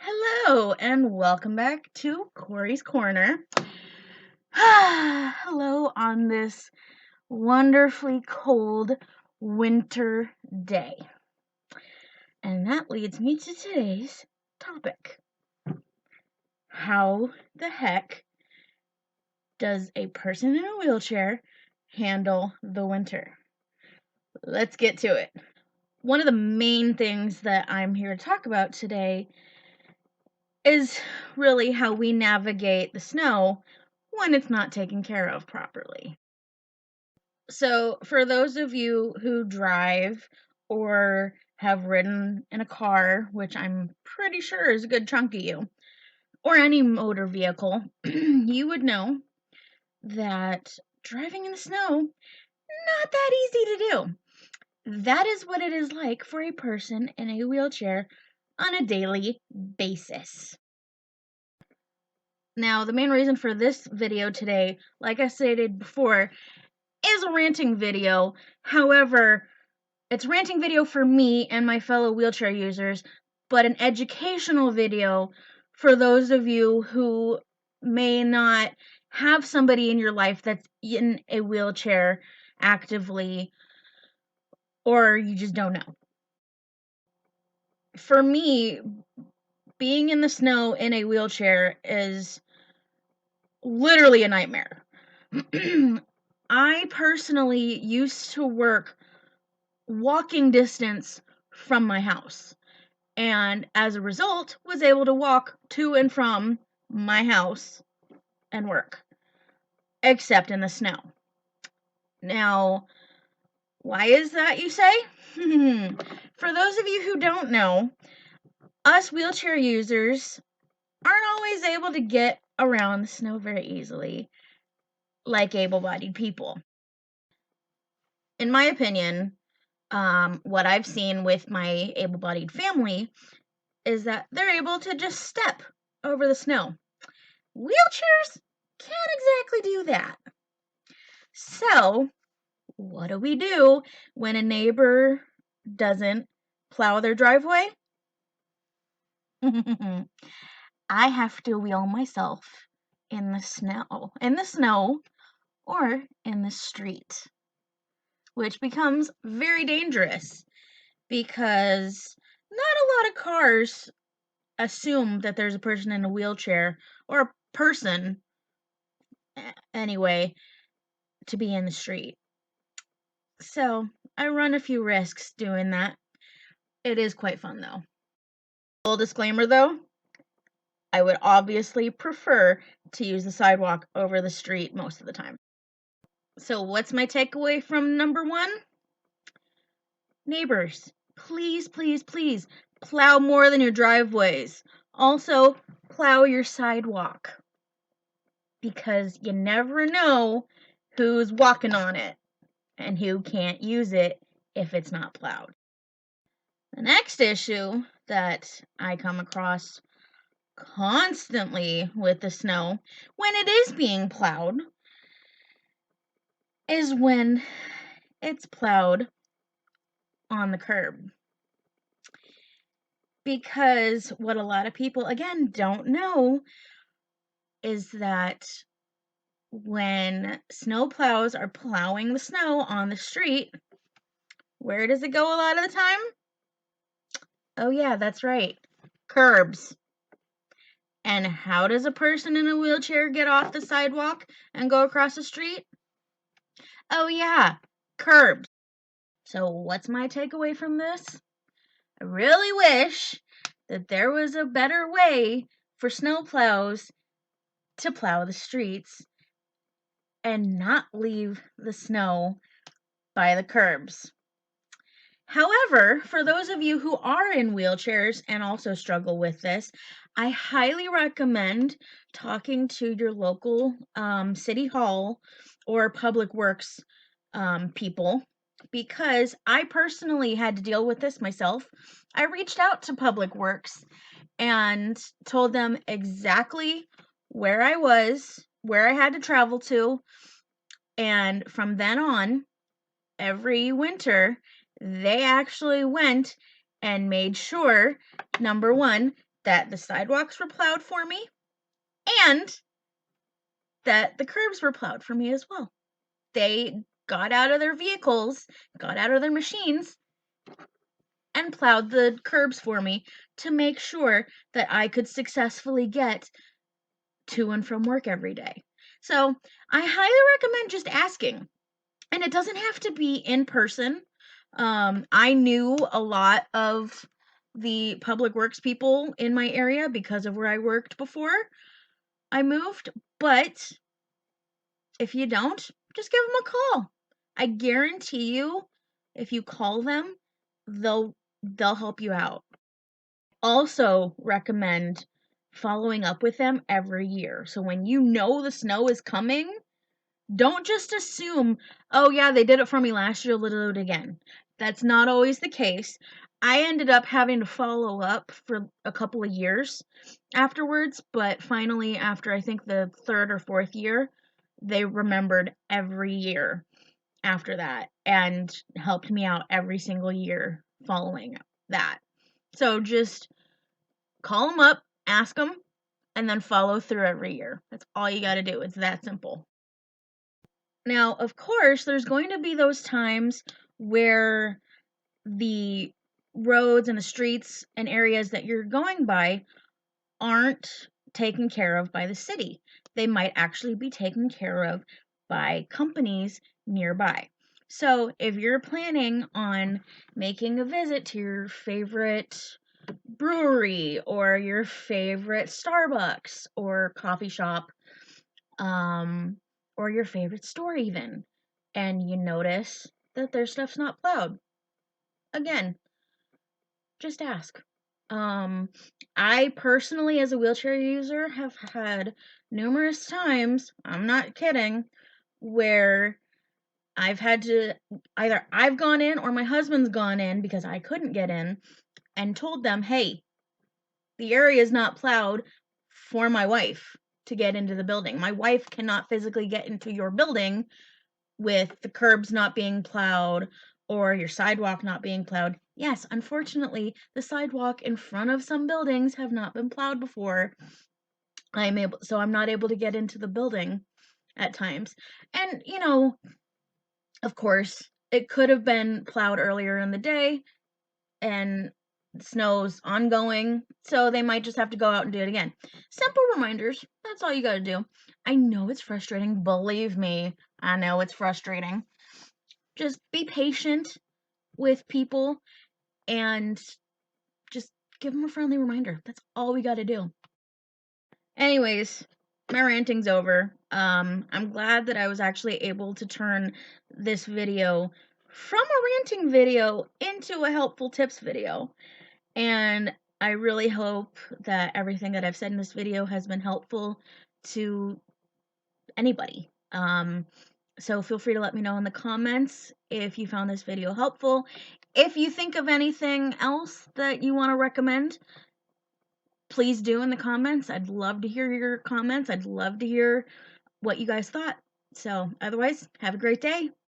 Hello, and welcome back to Corey's Corner. Hello on this wonderfully cold winter day. And that leads me to today's topic. How the heck does a person in a wheelchair handle the winter? Let's get to it. One of the main things that I'm here to talk about today is really how we navigate the snow when it's not taken care of properly. So, for those of you who drive or have ridden in a car, which I'm pretty sure is a good chunk of you, or any motor vehicle, you would know that driving in the snow, not that easy to do. That is what it is like for a person in a wheelchair on a daily basis. Now, the main reason for this video today, like I stated before, is a ranting video. However, it's a ranting video for me and my fellow wheelchair users, but an educational video for those of you who may not have somebody in your life that's in a wheelchair actively, or you just don't know. For me, being in the snow in a wheelchair is literally a nightmare. I personally used to work walking distance from my house, and as a result was able to walk to and from my house and work, except in the snow. Now, why is that, you say? For those of you who don't know, us wheelchair users aren't always able to get around the snow very easily like able-bodied people. In my opinion, what I've seen with my able-bodied family is that they're able to just step over the snow. Wheelchairs can't exactly do that. So, what do we do when a neighbor doesn't plow their driveway? I have to wheel myself in the snow or in the street, which becomes very dangerous because not a lot of cars assume that there's a person in a wheelchair or a person anyway to be in the street. So I run a few risks doing that. It is quite fun though. Full disclaimer though, I would obviously prefer to use the sidewalk over the street most of the time. So what's my takeaway from number 1? Neighbors, please, please, please plow more than your driveways. Also, plow your sidewalk, because you never know who's walking on it and who can't use it if it's not plowed. The next issue that I come across constantly with the snow when it is being plowed is when it's plowed on the curb. Because what a lot of people, again, don't know is that when snow plows are plowing the snow on the street, where does it go a lot of the time? Oh yeah, that's right, curbs. And how does a person in a wheelchair get off the sidewalk and go across the street? Oh yeah, curbs. So what's my takeaway from this? I really wish that there was a better way for snowplows to plow the streets and not leave the snow by the curbs. However, for those of you who are in wheelchairs and also struggle with this, I highly recommend talking to your local city hall or public works people, because I personally had to deal with this myself. I reached out to Public Works and told them exactly where I was, where I had to travel to, and from then on, every winter, they actually went and made sure, number 1, that the sidewalks were plowed for me and that the curbs were plowed for me as well. They got out of their vehicles, got out of their machines, and plowed the curbs for me to make sure that I could successfully get to and from work every day. So I highly recommend just asking. And it doesn't have to be in person. I knew a lot of the public works people in my area because of where I worked before I moved. But if you don't, just give them a call. I guarantee you, if you call them, they'll help you out. Also recommend following up with them every year. So when you know the snow is coming, don't just assume, oh yeah, they did it for me last year, they'll do it again. That's not always the case. I ended up having to follow up for a couple of years afterwards, but finally, after I think the third or fourth year, they remembered every year after that and helped me out every single year following that. So just call them up, ask them, and then follow through every year. That's all you got to do. It's that simple. Now, of course, there's going to be those times where the roads and the streets and areas that you're going by aren't taken care of by the city. They might actually be taken care of by companies nearby. So, if you're planning on making a visit to your favorite brewery or your favorite Starbucks or coffee shop, um, or your favorite store even, and you notice that their stuff's not plowed. Again, just ask. Um, I personally, as a wheelchair user, have had numerous times, I'm not kidding, where I've had to either I've gone in or my husband's gone in because I couldn't get in and told them, hey, the area is not plowed for my wife to get into the building. My wife cannot physically get into your building with the curbs not being plowed or your sidewalk not being plowed. Yes, unfortunately, the sidewalk in front of some buildings have not been plowed before. I'm not able to get into the building at times. And, of course, it could have been plowed earlier in the day and snow's ongoing, so they might just have to go out and do it again. Simple reminders, that's all you gotta do. I know it's frustrating, believe me, I know it's frustrating. Just be patient with people and just give them a friendly reminder. That's all we gotta do. Anyways, my ranting's over. I'm glad that I was actually able to turn this video from a ranting video into a helpful tips video. And I really hope that everything that I've said in this video has been helpful to anybody. So feel free to let me know in the comments if you found this video helpful. If you think of anything else that you want to recommend, please do in the comments. I'd love to hear your comments. I'd love to hear what you guys thought. So otherwise, have a great day.